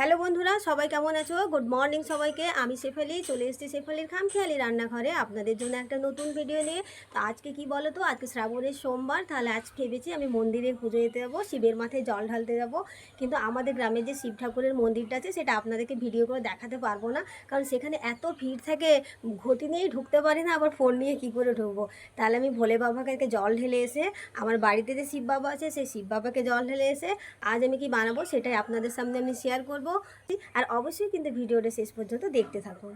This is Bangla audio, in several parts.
হ্যালো বন্ধুরা, সবাই কেমন আছো? গুড মর্নিং সবাইকে। আমি শেফালি চলে এসেছি শেফালির খামখেয়ালি রান্নাঘরে আপনাদের জন্য একটা নতুন ভিডিও নিয়ে। তো আজকে কি বলো তো, আজকে শ্রাবণের সোমবার, তাহলে আজ ভেবেছি আমি মন্দিরে পুজো দিতে যাবো, শিবের মাথায় জল ঢালতে যাবো। কিন্তু আমাদের গ্রামে যে শিব ঠাকুরের মন্দিরটা আছে সেটা আপনাদেরকে ভিডিও করে দেখাতে পারবো না, কারণ সেখানে এত ভিড় থাকে, ঘটি নিয়েই ঢুকতে পারি না, আবার ফোন নিয়ে কী করে ঢুকবো। তাহলে আমি ভোলে বাবাকে জল ঢেলে এসে, আমার বাড়িতে যে শিব বাবা আছে সেই শিব বাবাকে জল ঢেলে এসে আজ আমি কি বানাবো সেটাই আপনাদের সামনে আমি শেয়ার করব। আর অবশ্যই কিন্তু ভিডিওটা শেষ পর্যন্ত দেখতে থাকুন।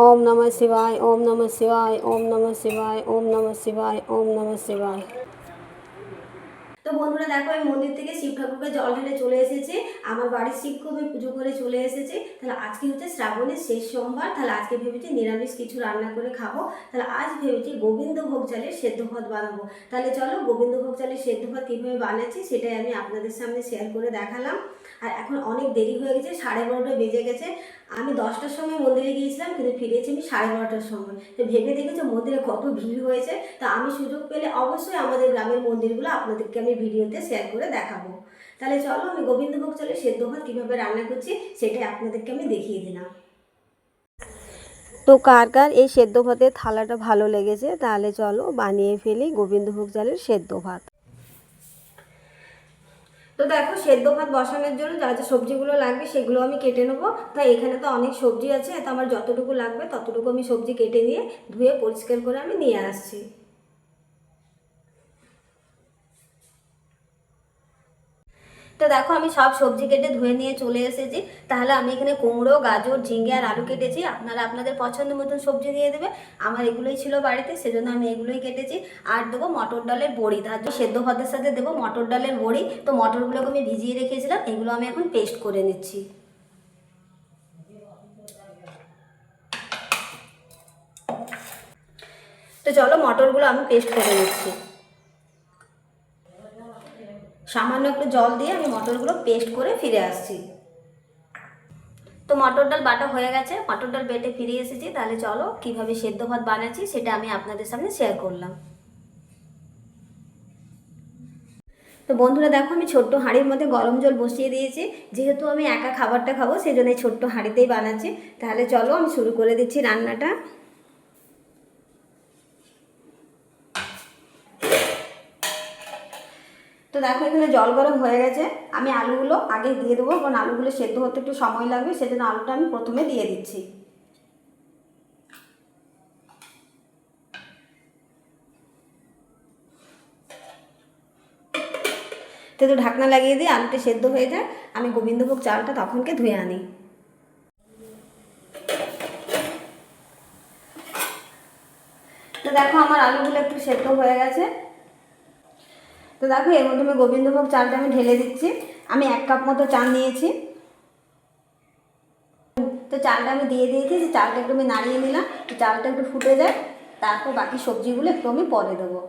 ओम नमः शिवाय, ओम नमः शिवाय, ओम नमः शिवाय, ओम नमः शिवाय, ओम नमः शिवाय। তো বন্ধুরা দেখো, আমি মন্দির থেকে শিব ঠাকুরকে জল ঢেলে চলে এসেছি, আমার বাড়ির শিবকে আমি পুজো করে চলে এসেছি। তাহলে আজকে হচ্ছে শ্রাবণের শেষ সোমবার, তাহলে আজকে ভেবেছি নিরামিষ কিছু রান্না করে খাবো। তাহলে আজ ভেবেছি গোবিন্দভোগ চালের সেদ্ধ ভাত বানাবো। তাহলে চলো গোবিন্দভোগ চালের সেদ্ধ ভাত কীভাবে বানাচ্ছি সেটাই আমি আপনাদের সামনে শেয়ার করে দেখালাম। আর এখন অনেক দেরি হয়ে গেছে, 12:30 বেজে গেছে। আমি 10টার সময় মন্দিরে গিয়েছিলাম, কিন্তু ফিরেছি আমি 12:30টার সময়। তো ভেবে দেখেছো মন্দিরে কত ভিড় হয়েছে। তা আমি সুযোগ পেলে অবশ্যই আমাদের গ্রামের মন্দিরগুলো আপনাদেরকে আমি ভিডিওতে শেয়ার করে দেখাবো। তাহলে চলো আমি গোবিন্দভোগ চালের সেদ্ধ ভাত কীভাবে রান্না করছি সেটাই আপনাদেরকে আমি দেখিয়ে দিলাম। তো কার কার এই সেদ্ধ ভাতের থালাটা ভালো লেগেছে, তাহলে চলো বানিয়ে ফেলি গোবিন্দভোগ চালের সেদ্ধ ভাত। তো দেখো, সেদ্ধ ভাত বসানোর জন্য যা যা সবজিগুলো লাগবে সেগুলো আমি কেটে নেবো। তাই এখানে তো অনেক সবজি আছে, তো আমার যতটুকু লাগবে ততটুকু আমি সবজি কেটে নিয়ে ধুয়ে পরিষ্কার করে আমি নিয়ে আসছি। তো দেখো, আমি সব সবজি কেটে ধুয়ে নিয়ে চলে এসেছি। তাহলে আমি এখানে কুমড়ো, গাজর, ঝিঙ্গে আর আলু কেটেছি। আপনারা আপনাদের পছন্দ মতন সবজি দিয়ে দেবে। আমার এগুলোই ছিল বাড়িতে, সেজন্য আমি এগুলোই কেটেছি। আর দেবো মটর ডালের বড়ি, তার জন্য সেদ্ধ ভাতের সাথে দেবো মটর ডালের বড়ি। তো মটরগুলোকে আমি ভিজিয়ে রেখেছিলাম, এগুলো আমি এখন পেস্ট করে নিচ্ছি। তো চলো মটরগুলো আমি পেস্ট করে নিচ্ছি। সামান্য একটু জল দিয়ে আমি মটরগুলো পেস্ট করে ফিরে আসছি। তো মটর ডাল বাটা হয়ে গেছে, মটর ডাল বেটে ফিরে এসেছি। তাহলে চলো কিভাবে সেদ্ধ ভাত বানাচ্ছি সেটা আমি আপনাদের সামনে শেয়ার করলাম। তো বন্ধুরা দেখো, আমি ছোট্ট হাঁড়ির মধ্যে গরম জল বসিয়ে দিয়েছি। যেহেতু আমি একা খাবারটা খাবো সেই জন্য ছোট্ট হাঁড়িতেই বানাচ্ছি। তাহলে চলো আমি শুরু করে দিচ্ছি রান্নাটা। তো দেখো, এখানে জল গরম হয়ে গেছে। আমি আলুগুলো আগে দিয়ে দেবো, কারণ আলুগুলো সেদ্ধ হতে একটু সময় লাগবে, সেজন্য আলুটা আমি প্রথমে দিয়ে দিচ্ছি। তো একটু ঢাকনা লাগিয়ে দিয়ে আলুটা সেদ্ধ হয়ে যায়, আমি গোবিন্দভোগ চালটা তখনকে ধুয়ে আনি। তো দেখো, আমার আলুগুলো একটু সেদ্ধ হয়ে গেছে। তো দেখো, এর মধ্যে আমি গোবিন্দভোগ চালটা আমি ঢেলে দিচ্ছি। আমি 1 কাপ মতো চাল নিয়েছি। তো চালটা আমি দিয়ে দিয়েছি, যে চালটা একটু আমি নাড়িয়ে নিলাম, তো চালটা একটু ফুটে যায়, তারপর বাকি সবজিগুলো একটু আমি পরে দেবো।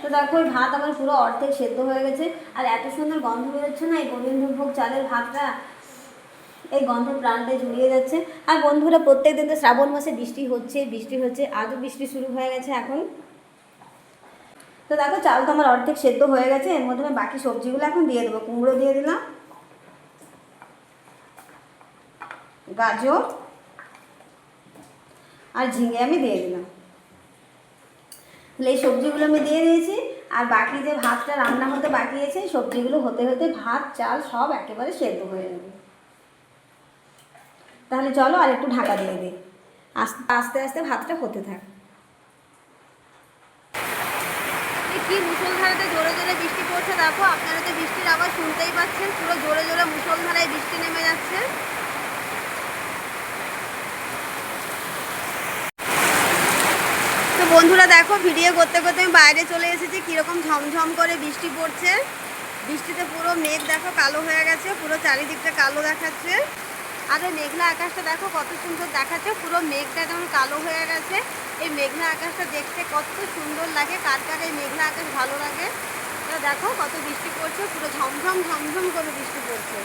তো দেখো, ওই ভাত আমার পুরো অর্ধেক সেদ্ধ হয়ে গেছে। আর এত সুন্দর গন্ধ বেরোচ্ছে না এই গোবিন্দভোগ চালের ভাতটা, এই গন্ধের প্রাণটাই জুড়িয়ে যাচ্ছে। আর বন্ধুরা, প্রত্যেক দিন তো শ্রাবণ মাসে বৃষ্টি হচ্ছে বৃষ্টি হচ্ছে, আজও বৃষ্টি শুরু হয়ে গেছে এখন। তো দেখো, চাল তো আমার অর্ধেক সেদ্ধ হয়ে গেছে। এর মধ্যে আমি বাকি সবজিগুলো এখন দিয়ে দেবো। কুমড়ো দিয়ে দিলাম, গাজর আর ঝিঙে আমি দিয়ে দিলাম। এই সবজিগুলো আমি দিয়ে দিয়েছি। আর বাকি যে ভাতটা রান্না হতে বাকি আছে, সবজিগুলো হতে হতে ভাত চাল সব একেবারে সেদ্ধ হয়ে যাবে। তাহলে চলো আর একটু ঢাকা দিয়ে দিই, আস্তে আস্তে ভাতটা হতে থাক। কি মুষলধারাতে জোরে জোরে বৃষ্টি পড়ছে, দেখো আপনারা তো বৃষ্টির আওয়াজ শুনতেই পাচ্ছেন। পুরো জোরে জোরে মুষলধারায় বৃষ্টি নেমে যাচ্ছে। তো বন্ধুরা দেখো, ভিডিও করতে করতে আমি বাইরে চলে এসেছি। কীরকম ঝমঝম করে বৃষ্টি পড়ছে। বৃষ্টিতে পুরো মেঘ দেখো কালো হয়ে গেছে, পুরো চারিদিকটা কালো দেখাচ্ছে। আর ওই মেঘলা আকাশটা দেখো কত সুন্দর দেখাচ্ছে, পুরো মেঘটা যেমন কালো হয়ে গেছে। এই মেঘলা আকাশটা দেখতে কত সুন্দর লাগে। কার কার এই মেঘলা আকাশ ভালো লাগে? দেখো কত বৃষ্টি পড়ছে, পুরো ঝমঝম ঝমঝম করে বৃষ্টি পড়ছে।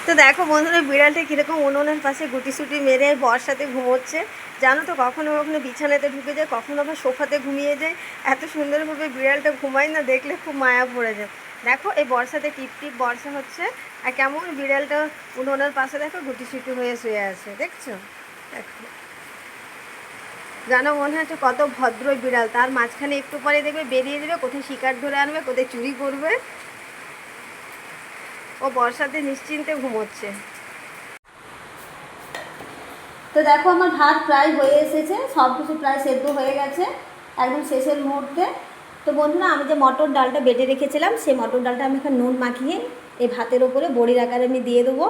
তো দেখো বন্ধুরা, বিড়ালটা কীরকম উনুনের পাশে গুটিসুটি মেরে বর্ষাতে ঘুমোচ্ছে। জানো তো, কখনো কখনো বিছানাতে ঢুকে যায়, কখনো আবার সোফাতে ঘুমিয়ে যায়। এত সুন্দরভাবে বিড়ালটা ঘুমায় না, দেখলে খুব মায়া পড়ে যায়। দেখো এই বর্ষাতে টিপ টিপ বর্ষা হচ্ছে, আর কেমন বিড়ালটা উনুনের পাশে দেখো গুটিসুটি হয়ে শুয়ে আছে, দেখছো? দেখো, জানো মনে হচ্ছে কত ভদ্র বিড়াল। তার মাঝখানে একটু পরে দেখবে বেরিয়ে যাবে, কোথায় শিকার ধরে আনবে, কোথায় চুরি করবে। ও বর্ষাতে নিশ্চিন্তে ঘুমোচ্ছে। তো দেখো আমার ভাত প্রায় হয়ে এসেছে, সব কিছু প্রায় সেদ্ধ হয়ে গেছে, একদম শেষের মুহূর্তে। তো বন্ধুরা, আমি যে মটর ডালটা বেটে রেখেছিলাম, সেই মটর ডালটা আমি এখন নুন মাখিয়ে এই ভাতের ওপরে বড়ির আকারে আমি দিয়ে দেবো।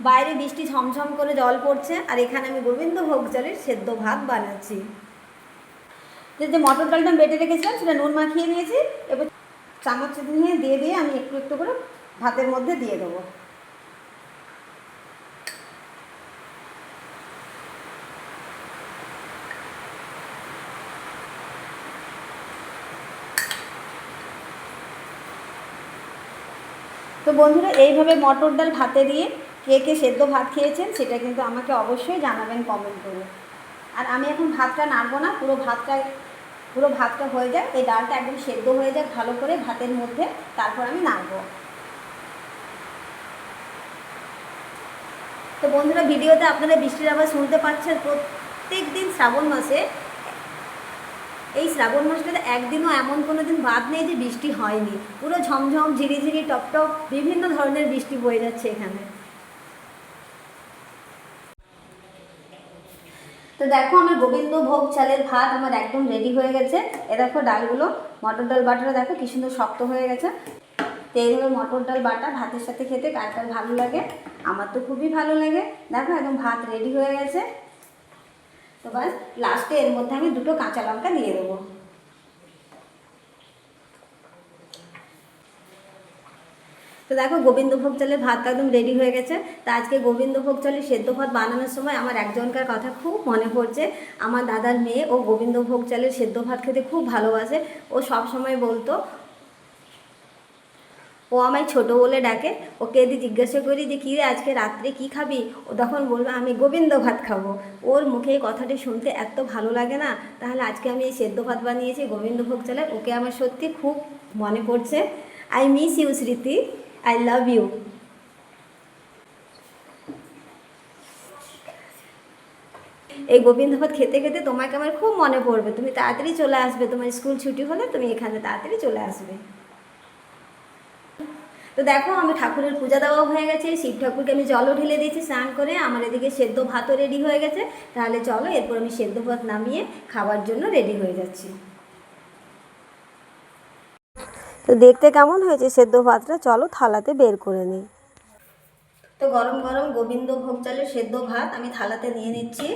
বাইরে বৃষ্টি ঝমঝম করে জল পড়ছে, আর এখানে আমি গোবিন্দভোগ চালের সেদ্ধ ভাত বানাচ্ছি। যে মটর ডালটা আমি বেটে রেখেছিলাম সেটা নুন মাখিয়ে নিয়েছি। এবার চামচ নিয়ে দিয়ে আমি একটু একটু করে ভাতের মধ্যে দিয়ে দেবো। তো বন্ধুরা, এইভাবে মটর ডাল ভাতে দিয়ে কে কে সেদ্ধ ভাত খেয়েছেন সেটা কিন্তু আমাকে অবশ্যই জানাবেন কমেন্ট করে। আর আমি এখন ভাতটা নাড়বো না, পুরো ভাতটা হয়ে যায়, এই ডালটা একদম সেদ্ধ হয়ে যায় ভালো করে ভাতের মধ্যে, তারপর আমি নাড়বো। তো বন্ধুরা, ভিডিওতে আপনারা বৃষ্টির আওয়াজ শুনতে পাচ্ছেন। প্রত্যেক দিন শ্রাবণ মাসে, এই শ্রাবণ মাসটাতে একদিনও এমন কোনো দিন বাদ নেই যে বৃষ্টি হয়নি। পুরো ঝমঝম ঝিরিঝিরি টপটপ বিভিন্ন ধরনের বৃষ্টি বয়ে যাচ্ছে এখানে। তো দেখো, আমার গোবিন্দভোগ চালের ভাত আমার একদম রেডি হয়ে গেছে। এ দেখো ডালগুলো, মটর ডাল বাটাটা দেখো কি সুন্দর শক্ত হয়ে গেছে। তো এইভাবে মটর ডাল বাটা ভাতের সাথে খেতে কার কার ভালো লাগে? আমার তো খুবই ভালো লাগে। দেখো একদম ভাত রেডি হয়ে গেছে। তো বাস, লাস্টে এর মধ্যে আমি দুটো কাঁচা লঙ্কা দিয়ে দেবো। তো দেখো, গোবিন্দভোগ চালের ভাত একদম রেডি হয়ে গেছে। তা আজকে গোবিন্দভোগ চালের সেদ্ধ ভাত বানানোর সময় আমার একজনকার কথা খুব মনে পড়ছে। আমার দাদার মেয়ে, ও গোবিন্দভোগ চালের সেদ্ধ ভাত খেতে খুব ভালোবাসে। ও সব সময় বলতো, ও আমায় ছোটো বলে ডাকে। ওকে যদি জিজ্ঞাসা করি যে কী রে আজকে রাত্রে কী খাবি, ও তখন বলবে আমি গোবিন্দ ভাত খাবো। ওর মুখে এই কথাটি শুনতে এত ভালো লাগে না। তাহলে আজকে আমি এই সেদ্ধ ভাত বানিয়েছি গোবিন্দভোগ চালের। ওকে আমার সত্যি খুব মনে পড়ছে। আই মিস ইউ স্মৃতি, আই লাভ ইউ। এই গোবিন্দ ভাত খেতে খেতে তোমাকে আমার খুব মনে পড়বে। তুমি তাড়াতাড়ি চলে আসবে, তোমার স্কুল ছুটি হলে তুমি এখানে তাড়াতাড়ি চলে আসবে। তো দেখো, আমি ঠাকুরের পূজা দেওয়া হয়ে গেছে। শিব ঠাকুরকে আমি জলও ঢেলে দিয়েছি স্নান করে। আমার এদিকে সেদ্ধ ভাতও রেডি হয়ে গেছে। তাহলে চলো, এরপর আমি সেদ্ধ ভাত নামিয়ে খাবার জন্য রেডি হয়ে যাচ্ছি। তো দেখতে কেমন হয়েছে সেদ্ধ ভাতটা, চলো থালাতে বের করে নিই। তো গরম গরম গোবিন্দভোগ চালের সেদ্ধ ভাত আমি থালাতে নিয়ে নিচ্ছি।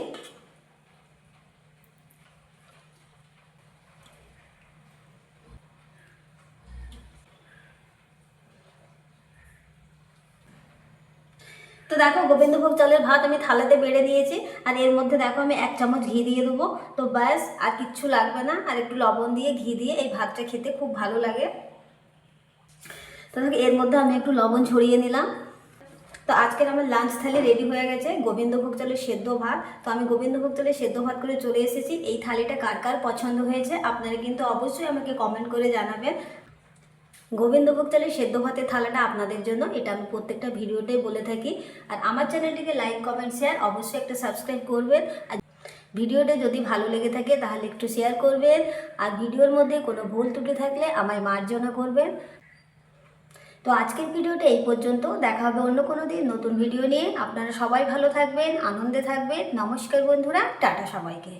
তো দেখো, গোবিন্দভোগ চালের ভাত আমি থালাতে বেড়ে নিয়েছি। আর এর মধ্যে দেখো আমি 1 চামচ ঘি দিয়ে দেবো। তো ব্যাস, আর কিচ্ছু লাগবে না। আর একটু লবণ দিয়ে ঘি দিয়ে এই ভাতটা খেতে খুব ভালো লাগে। তো দেখো, এর মধ্যে আমি একটু লবণ ছড়িয়ে নিলাম। তো আজকের আমার লাঞ্চ থালি রেডি হয়ে গেছে, গোবিন্দভোগ চালের সেদ্ধ ভাত। তো আমি গোবিন্দভোগ চালের সেদ্ধ ভাত করে চলে এসেছি। এই থালিটা কার কার পছন্দ হয়েছে আপনারা কিন্তু অবশ্যই আমাকে কমেন্ট করে জানাবেন। গোবিন্দভোগ চালের সেদ্ধ ভাতের থালাটা আপনাদের জন্য, এটা আমি প্রত্যেকটা ভিডিওতেই বলে থাকি। আর আমার চ্যানেলটিকে লাইক কমেন্ট শেয়ার অবশ্যই একটা সাবস্ক্রাইব করবেন। আর ভিডিওটা যদি ভালো লেগে থাকে তাহলে একটু শেয়ার করবেন। আর ভিডিওর মধ্যে কোনো ভুল ত্রুটি থাকলে আমায় মার্জনা করবেন। তো আজকের ভিডিওটা এই পর্যন্ত। দেখা হবে অন্য কোনো দিন নতুন ভিডিও নিয়ে। আপনারা সবাই ভালো থাকবেন, আনন্দে থাকবেন। নমস্কার বন্ধুরা, টাটা সবাইকে।